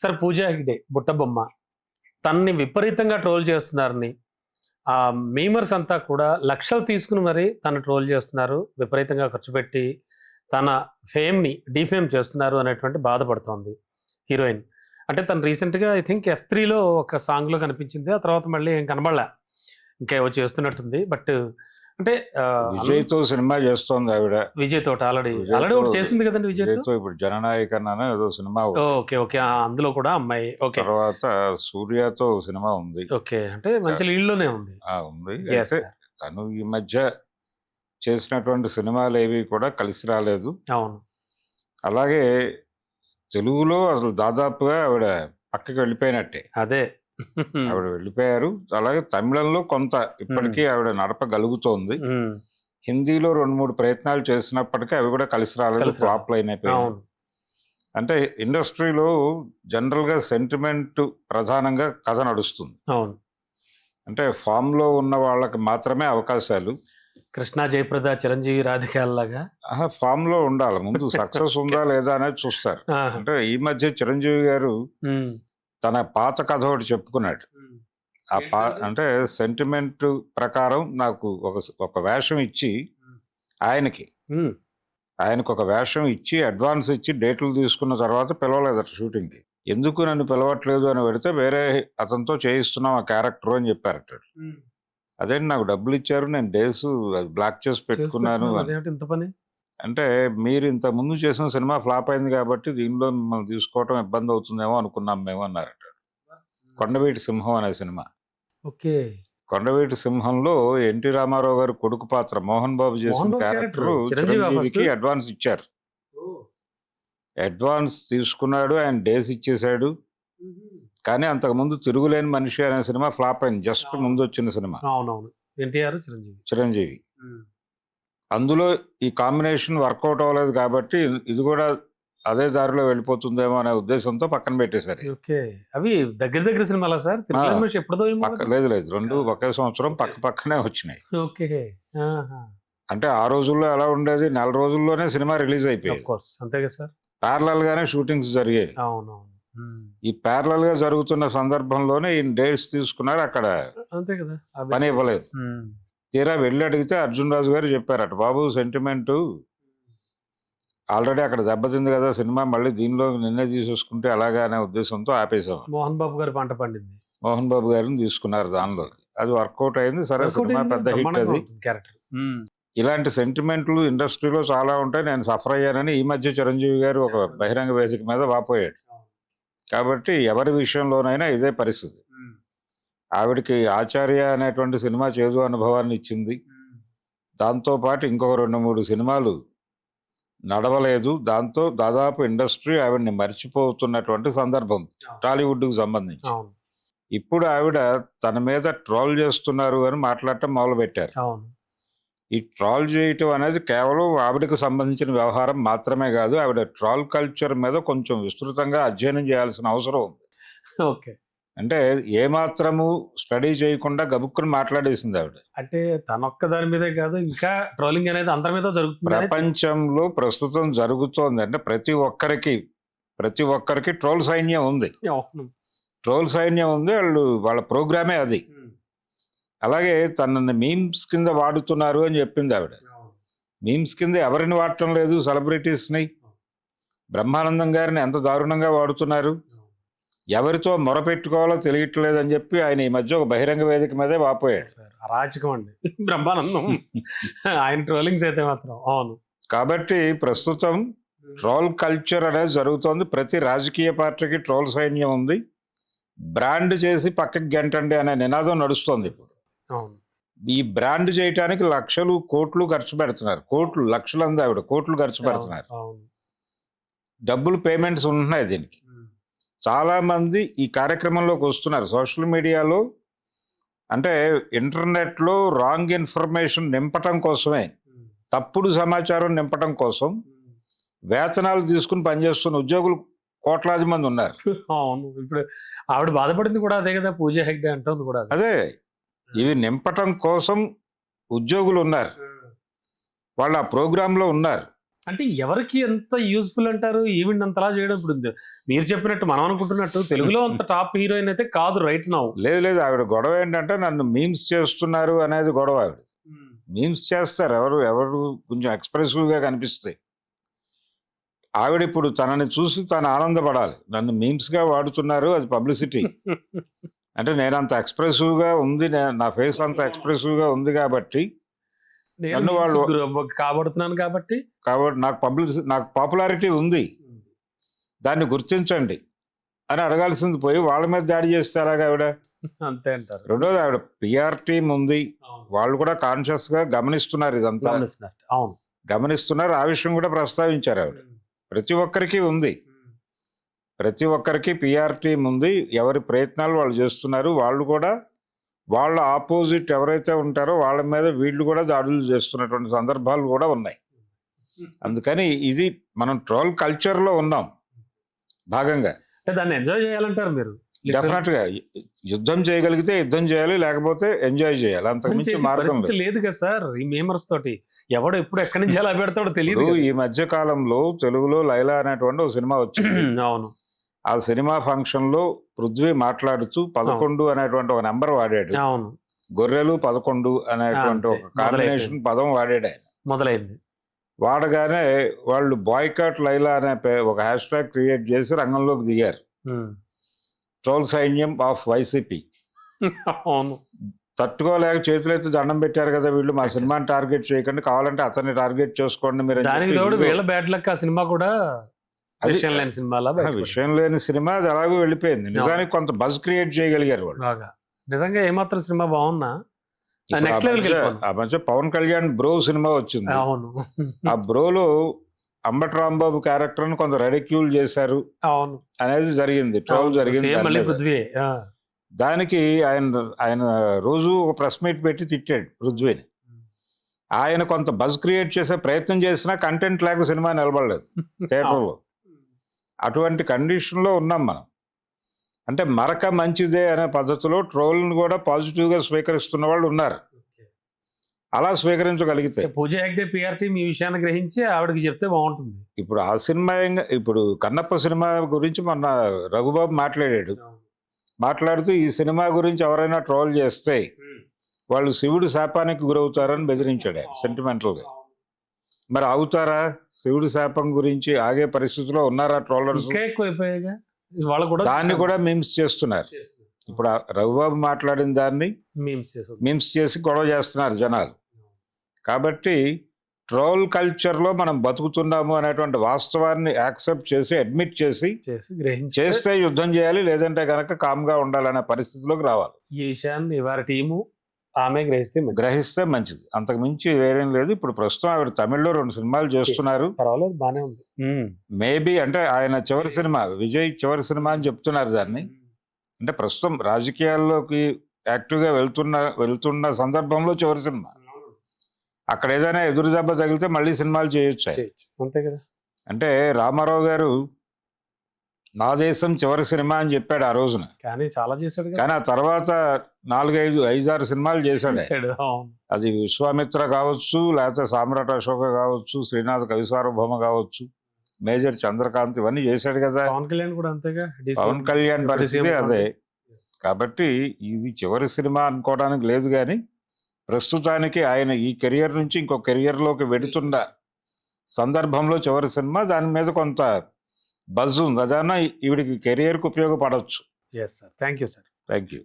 Sir Pooja Hegde బుట్టబొమ్మ తనని విపరీతంగా troll చేస్తున్నారని ఆ మీమర్స్ అంతా కూడా లక్షలు తీసుకుని మరి తను ట్రోల్ చేస్తున్నారు, విపరీతంగా ఖర్చు పెట్టి తన ఫేమ్ని డిఫేమ్ చేస్తున్నారు అనేటువంటి బాధపడుతోంది హీరోయిన్. అంటే తను రీసెంట్గా ఐ థింక్ F3లో ఒక సాంగ్లో కనిపించింది, ఆ తర్వాత మళ్ళీ ఏం కనబడలే, ఇంకేవో చేస్తున్నట్టుంది. బట్ అంటే విజయ్తో సినిమా చేస్తోంది ఆవిడ. విజయ్ తోటి ఆల్రెడీ ఒకటి చేసింది కదండి విజయ్తో. ఇప్పుడు జననాయక అన్న ఏదో సినిమా ఓకే ఓకే అందులో కూడా అమ్మాయి. ఓకే, తర్వాత సూర్యతో సినిమా ఉంది. ఓకే, అంటే మంచి లీడ్లోనే ఉంది. ఉంది. అయితే తను ఈ మధ్య చేసినటువంటి సినిమాలు ఏవి కూడా కలిసి రాలేదు. అవును. అలాగే తెలుగులో అసలు దాదాపుగా ఆవిడ పక్కకి వెళ్ళిపోయినట్టే. అదే ఆవిడ వెళ్ళిపోయారు. అలాగే తమిళంలో కొంత ఇప్పటికీ ఆవిడ నడపగలుగుతోంది. హిందీలో 2-3 ప్రయత్నాలు చేసినప్పటికీ అవి కూడా కలిసి రాలేదు, ఫ్లాప్ లైన్ అయిపోయాయి. అంటే ఇండస్ట్రీలో జనరల్ గా సెంటిమెంట్ ప్రధానంగా కథ నడుస్తుంది. అవును. అంటే ఫామ్ లో ఉన్న వాళ్ళకి మాత్రమే అవకాశాలు. కృష్ణ, జయప్రద, చిరంజీవి, రాధికాల్లాగా ఫామ్ లో ఉండాలి. ముందు సక్సెస్ ఉందా లేదా అనేది చూస్తారు. అంటే ఈ మధ్య చిరంజీవి గారు తన పాత కథ ఒకటి చెప్పుకున్నాడు. అంటే సెంటిమెంట్ ప్రకారం నాకు ఒక వేషం ఇచ్చి ఆయనకు ఒక వేషం ఇచ్చి అడ్వాన్స్ ఇచ్చి డేట్లు తీసుకున్న తర్వాత పిలవలేదట షూటింగ్కి. ఎందుకు నన్ను పిలవట్లేదు అని పెడితే వేరే అతనితో చేయిస్తున్నాం ఆ క్యారెక్టర్ అని చెప్పారట. అదేంటి నాకు డబ్బులు ఇచ్చారు, నేను డేస్ బ్లాక్ చేసి పెట్టుకున్నాను అని. అంటే మీరు ఇంత ముందు చేసిన సినిమా ఫ్లాప్ అయింది కాబట్టి దీనిలో మిమ్మల్ని తీసుకోవటం ఇబ్బంది అవుతుందేమో అనుకున్నాం మేము అన్నారట. కొండవీటి సింహం అనే సినిమా. ఓకే. కొండవీటి సింహంలో ఎన్టీ రామారావు గారు కొడుకు పాత్ర మోహన్ బాబు చేసిన క్యారెక్టర్ చిరంజీవికి అడ్వాన్స్ ఇచ్చారు. అడ్వాన్స్ తీసుకున్నాడు, ఆయన డేస్ ఇచ్చేశాడు. కానీ అంతకుముందు తిరుగులేని మనిషి అనే సినిమా ఫ్లాప్ అయింది, జస్ట్ ముందు వచ్చిన సినిమా. చిరంజీవి అందులో ఈ కాంబినేషన్ వర్కౌట్ అవ్వలేదు కాబట్టి ఇది కూడా అదే దారిలో వెళ్ళిపోతుందేమో అనే ఉద్దేశంతో పక్కన పెట్టేశారు. అవి దగ్గర సినిమాలా సార్? లేదు, రెండు ఒకే సంవత్సరం పక్క పక్కనే వచ్చినాయి. అంటే ఆ రోజుల్లో ఎలా ఉండేది, 4 రోజుల్లోనే సినిమా రిలీజ్ అయిపోయింది. ప్యారలల్ గానే షూటింగ్స్ జరిగాయి. ఈ ప్యారలల్ గా జరుగుతున్న సందర్భంలోనే ఈ డేట్స్ తీసుకున్నారు, అక్కడ పని ఇవ్వలేదు. తీరా వెళ్ళి అడిగితే అర్జున్ రాజు గారు చెప్పారట, బాబు సెంటిమెంటు ఆల్రెడీ అక్కడ దెబ్బతింది కదా సినిమా, మళ్ళీ దీనిలో నిన్నే తీసేసుకుంటే అలాగా అనే ఉద్దేశంతో ఆపేశాం. మోహన్ బాబు గారు పంట పండింది, మోహన్ బాబు గారిని తీసుకున్నారు దానిలో. అది వర్కౌట్ అయింది, సరే సినిమా పెద్ద హిట్ అది. ఇలాంటి సెంటిమెంట్లు ఇండస్ట్రీలో చాలా ఉంటాయి, నేను సఫర్ అయ్యానని ఈ మధ్య చిరంజీవి గారు ఒక బహిరంగ వేదిక మీద వాపోయాడు. కాబట్టి ఎవరి విషయంలోనైనా ఇదే పరిస్థితి. ఆవిడకి ఆచార్య అనేటువంటి సినిమా చేదు అనుభవాన్ని ఇచ్చింది. దాంతోపాటు ఇంకొక 2-3 సినిమాలు నడవలేదు. దాంతో దాదాపు ఇండస్ట్రీ ఆవిడని మర్చిపోతున్నటువంటి సందర్భం టాలీవుడ్కు సంబంధించి. ఇప్పుడు ఆవిడ తన మీద ట్రోల్ చేస్తున్నారు అని మాట్లాడటం మొదలుపెట్టారు. ఈ ట్రోల్ చేయటం అనేది కేవలం ఆవిడకు సంబంధించిన వ్యవహారం మాత్రమే కాదు, ఆవిడ ట్రోల్ కల్చర్ మీద కొంచెం విస్తృతంగా అధ్యయనం చేయాల్సిన అవసరం ఉంది. అంటే ఏమాత్రము స్టడీ చేయకుండా గబుక్కుని మాట్లాడేసింది ఆవిడ. అంటే తనొక్క దాని మీదే కాదు, ఇంకా ట్రోలింగ్ అనేది అందరి మీద జరుగుతుంది. ప్రపంచంలో ప్రస్తుతం జరుగుతోంది. అంటే ప్రతి ఒక్కరికి ట్రోల్ సైన్యం ఉంది. వాళ్ళ ప్రోగ్రామే అది. అలాగే తనని మీమ్స్ కింద వాడుతున్నారు అని చెప్పింది ఆవిడ. మీమ్స్ కింద ఎవరిని వాడటం లేదు, సెలబ్రిటీస్ని. బ్రహ్మానందం గారిని ఎంత దారుణంగా వాడుతున్నారు, ఎవరితో మొరపెట్టుకోవాలో తెలియట్లేదు అని చెప్పి ఆయన ఈ మధ్య ఒక బహిరంగ వేదిక మీదే వాపోయాడు. అరాచకం అండి బ్రహ్మానందం, ఆయన ట్రోలింగ్స్ అయితే మాత్రం. అవును. కాబట్టి ప్రస్తుతం ట్రోల్ కల్చర్ అనేది జరుగుతోంది. ప్రతి రాజకీయ పార్టీకి ట్రోల్ సైన్యం ఉంది. బ్రాండ్ చేసి పక్కకి గంటండి అనే నినాదం నడుస్తోంది ఇప్పుడు. ఈ బ్రాండ్ చేయటానికి లక్షలు కోట్లు ఖర్చు పెడుతున్నారు. లక్షలు అంది ఆవిడ, కోట్లు ఖర్చు పెడుతున్నారు. డబ్బులు పేమెంట్స్ ఉంటున్నాయి దీనికి. చాలా మంది ఈ కార్యక్రమంలోకి వస్తున్నారు. సోషల్ మీడియాలో అంటే ఇంటర్నెట్లో రాంగ్ ఇన్ఫర్మేషన్ నింపటం కోసమే, తప్పుడు సమాచారం నింపటం కోసం వేతనాలు తీసుకుని పనిచేస్తున్న ఉద్యోగులు కోట్లాది మంది ఉన్నారు. అవును. ఇప్పుడు ఆవిడ బాధపడింది కూడా అదే కదా, పూజా హెగ్డే అంటుంది కూడా అదే. ఇవి నింపటం కోసం ఉద్యోగులు ఉన్నారు, వాళ్ళు ఆ ప్రోగ్రాంలో ఉన్నారు. అంటే ఎవరికి ఎంత యూస్ఫుల్ అంటారు ఈవెంట్ అంతలా చేయడం? ఇప్పుడు మీరు చెప్పినట్టు మనం అనుకుంటున్నట్టు తెలుగులో అంత టాప్ హీరోయిన్ అయితే కాదు రైట్ నౌ. లేదు ఆవిడ గొడవ ఏంటంటే నన్ను మీమ్స్ చేస్తున్నారు అనేది గొడవ. ఆవిడ మీమ్స్ చేస్తారు, ఎవరు కొంచెం ఎక్స్ప్రెసివ్గా కనిపిస్తాయి. ఆవిడ ఇప్పుడు తనని చూసి తను ఆనందపడాలి. నన్ను మీమ్స్గా వాడుతున్నారు, అది పబ్లిసిటీ. అంటే నేను అంత ఎక్స్ప్రెసివ్గా ఉంది, నా ఫేస్ అంత ఎక్స్ప్రెసివ్గా ఉంది కాబట్టి నన్ను వాళ్ళు కాబడుతున్నాను కాబట్టి నాకు పాపులారిటీ ఉంది, దాన్ని గుర్తించండి అని అడగాల్సింది పోయి వాళ్ళ మీద దాడి చేస్తే అలాగా ఆవిడ. అంతే అంటారు. రెండోది ఆవిడ పిఆర్ టీం ఉంది, వాళ్ళు కూడా కాన్షియస్గా గమనిస్తున్నారు, ఇదంతా అవును గమనిస్తున్నారు. ఆ విషయం కూడా ప్రస్తావించారు ఆవిడ. ప్రతి ఒక్కరికి ఉంది, ప్రతి ఒక్కరికి పిఆర్ టీం ఉంది, ఎవరి ప్రయత్నాలు వాళ్ళు చేస్తున్నారు. వాళ్ళు కూడా వాళ్ళ ఆపోజిట్ ఎవరైతే ఉంటారో వాళ్ళ మీద వీళ్ళు కూడా దాడులు చేస్తున్నటువంటి సందర్భాలు కూడా ఉన్నాయి. అందుకని ఇది మనం ట్రోల్ కల్చర్లో ఉన్నాం భాగంగా. దాన్ని ఎంజాయ్ చేయాలంటారు మీరు? డెఫినెట్గా యుద్ధం చేయగలిగితే యుద్ధం చేయాలి, లేకపోతే ఎంజాయ్ చేయాలి, అంతకుమించి మార్గం లేదు కదా సార్. ఈ మేమర్స్ తోటి ఎవడో ఎప్పుడు ఎక్కడి నుంచి ఎలా పెడతాడో తెలియదు. ఈ మధ్య కాలంలో తెలుగులో లైలా అనేటువంటి ఒక సినిమా వచ్చింది. అవును. ఆ సినిమా ఫంక్షన్ లో పృథ్వీ మాట్లాడుతూ 11 అనేటువంటి ఒక నెంబర్ వాడాడు. అవును. గొర్రెలు 11 అనేటువంటి ఒక కాంబినేషన్ పదం వాడాడు ఆయన. మొదలైంది. వాడగానే వాళ్ళు బాయ్కాట్ లైలా అనే ఒక హ్యాష్ ట్యాగ్ క్రియేట్ చేసి రంగంలోకి దిగారు. ట్రోల్ సైన్యం ఆఫ్ వైసీపీ. అవును. తట్టుకోలేక చేతులైతే దండం పెట్టారు కదా వీళ్ళు, మా సినిమాని టార్గెట్ చేయకండి, కావాలంటే అతన్ని టార్గెట్ చేసుకోండి మీరు. దానికి తోడు వీళ్ళ బ్యాడ్ లక్. ఆ సినిమా కూడా విషయం లేని సినిమా, అది అలాగే వెళ్ళిపోయింది. నిజానికి కొంత బజ్ క్రియేట్ చేయగలిగారు వాళ్ళు. నిజంగా ఏమాత్రం సినిమా బాగున్నా ఆ మధ్య పవన్ కళ్యాణ్ బ్రో సినిమా వచ్చింది. అవును. ఆ బ్రోలో అంబటి రాంబాబు క్యారెక్టర్ ని కొంత రెడిక్యూల్ చేశారు అనేది జరిగింది, ట్రోల్ జరిగింది. దానికి ఆయన రోజు ఒక ప్రెస్ మీట్ పెట్టి తిట్టాడు పృథ్వీని. ఆయన కొంత బజ్ క్రియేట్ చేసే ప్రయత్నం చేసినా కంటెంట్ లేక సినిమా నిలబడలేదు థియేటర్లో. అటువంటి కండిషన్లో ఉన్నాం మనం. అంటే మరక మంచిదే అనే పద్ధతిలో ట్రోల్ని కూడా పాజిటివ్గా స్వీకరిస్తున్న వాళ్ళు ఉన్నారు. అలా స్వీకరించగలిగితే పూజ హెగ్డే పిఆర్ టీం ఈ విషయాన్ని గ్రహించి ఆవిడకి చెప్తే బాగుంటుంది. ఇప్పుడు ఆ సినిమా, ఇప్పుడు కన్నప్ప సినిమా గురించి మొన్న రఘుబాబు మాట్లాడుతూ ఈ సినిమా గురించి ఎవరైనా ట్రోల్ చేస్తే వాళ్ళు శివుడు శాపానికి గురవుతారని బెదిరించాడు ఆయన సెంటిమెంటల్గా. మరి అవుతారా? శివుడు శాపం గురించి ఆగే పరిస్థితిలో ఉన్నారా ట్రోలర్స్? దాన్ని కూడా మీమ్స్ చేస్తున్నారు. ఇప్పుడు రఘుబాబు మాట్లాడిన దాన్ని మీమ్స్ చేసి గొడవ చేస్తున్నారు జనాలు. కాబట్టి ట్రోల్ కల్చర్లో మనం బతుకుతున్నాము అనేటువంటి వాస్తవాన్ని యాక్సెప్ట్ చేసి అడ్మిట్ చేసి చేస్తే యుద్ధం చేయాలి, లేదంటే కనుక కామ్గా ఉండాలనే పరిస్థితిలోకి రావాలి. ఈ విషయాన్ని వారి టీము ఆమె గ్రహిస్తే మంచిది, అంతకు మించి వేరేం లేదు. ఇప్పుడు ప్రస్తుతం ఆవిడ తమిళ్లో 2 సినిమాలు చేస్తున్నారు. పర్వాలేదు, బానే ఉంది. మేబీ అంటే ఆయన చివరి సినిమా, విజయ్ చివరి సినిమా అని చెప్తున్నారు దాన్ని. అంటే ప్రస్తుతం రాజకీయాల్లోకి యాక్టివ్గా వెళ్తున్న సందర్భంలో చివరి సినిమా. అక్కడ ఏదైనా ఎదురు దెబ్బ తగిలితే మళ్ళీ సినిమాలు చేయొచ్చు. అంతే కదా. అంటే రామారావు గారు నా దేశం చివరి సినిమా అని చెప్పాడు ఆ రోజున, కానీ చాలా చేశాడు. కానీ ఆ తర్వాత 4-5-6 సినిమాలు చేశాడు. అది విశ్వామిత్ర కావచ్చు, లేకపోతే సామ్రాట్ అశోక కావచ్చు, శ్రీనాథ్ కవిసార్వభౌమ కావచ్చు, మేజర్ చంద్రకాంత్, ఇవన్నీ చేశాడు కదా. పవన్ కళ్యాణ్ కూడా అంతేగా. పవన్ కళ్యాణ్ పరిస్థితి అదే. కాబట్టి ఇది చివరి సినిమా అనుకోవడానికి లేదు, కానీ ప్రస్తుతానికి ఆయన ఈ కెరియర్ నుంచి ఇంకో కెరియర్లోకి వెడుతున్న సందర్భంలో చివరి సినిమా, దాని మీద కొంత బజ్ ఉంది. అదన్నా ఈవిడికి కెరియర్కి ఉపయోగపడవచ్చు. Thank you sir. Thank you.